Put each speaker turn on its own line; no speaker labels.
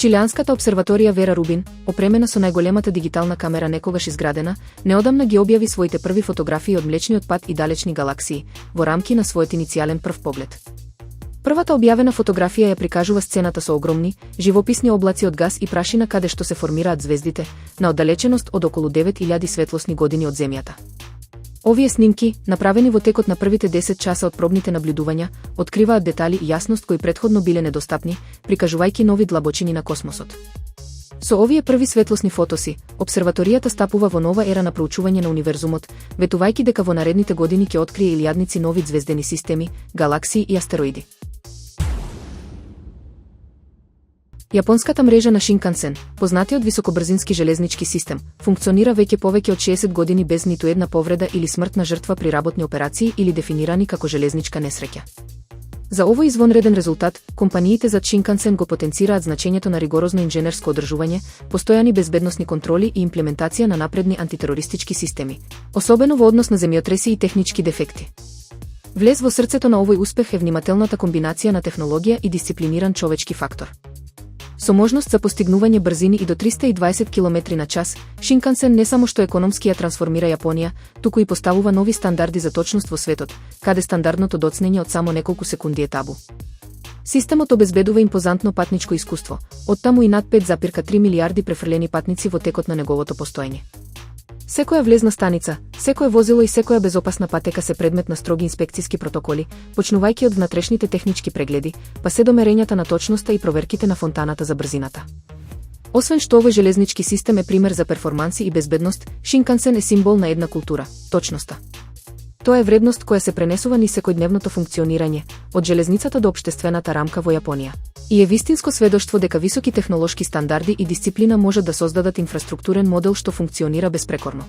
Чилеанската обсерваторија Вера Рубин, опремена со најголемата дигитална камера некогаш изградена, неодамна ги објави своите први фотографии од Млечниот пат и далечни галаксии, во рамки на својот иницијален прв поглед. Првата објавена фотографија ја прикажува сцената со огромни, живописни облаци од гас и прашина каде што се формираат звездите, на оддалеченост од околу 9000 светлосни години од Земјата. Овие снимки, направени во текот на првите 10 часа од пробните наблюдувања, откриваат детали и јасност кои претходно биле недостапни, прикажувајќи нови длабочини на космосот. Со овие први светлосни фотоси, обсерваторијата стапува во нова ера на проучување на универзумот, ветувајќи дека во наредните години ќе открие илјадници нови звездени системи, галаксии и астероиди. Јапонската мрежа на Шинкансен, познатиот високобрзински железнички систем, функционира веќе повеќе од 60 години без ниту една повреда или смртна жртва при работни операции или дефинирани како железничка несреќа. За овој извонреден резултат, компаниите зад Шинкансен го потенцираат значењето на ригорозно инженерско одржување, постојани безбедносни контроли и имплементација на напредни антитерористички системи, особено во однос на земјотреси и технички дефекти. Влез во срцето на овој успех е внимателната комбинација на технологија и дисциплиниран човечки фактор. Со можност за постигнување брзини и до 320 км на час, Шинкансен не само што економски ја трансформира Јапонија, туку и поставува нови стандарди за точност во светот, каде стандардното доцнење од само неколку секунди е табу. Системот обезбедува импозантно патничко искуство, оттаму и над 5,3 милиарди префрлени патници во текот на неговото постоење. Секоја влезна станица, секое возило и секоја безопасна патека се предмет на строги инспекциски протоколи, почнувајќи од внатрешните технички прегледи, па се до мерењата на точноста и проверките на фонтаната за брзината. Освен што овој железнички систем е пример за перформанси и безбедност, Шинкансен е символ на една култура – точноста. Тоа е вредност која се пренесува низ секојдневното функционирање, од железницата до општествената рамка во Јапонија. И е вистинско сведоштво дека високи технолошки стандарди и дисциплина можат да создадат инфраструктурен модел што функционира безпрекорно.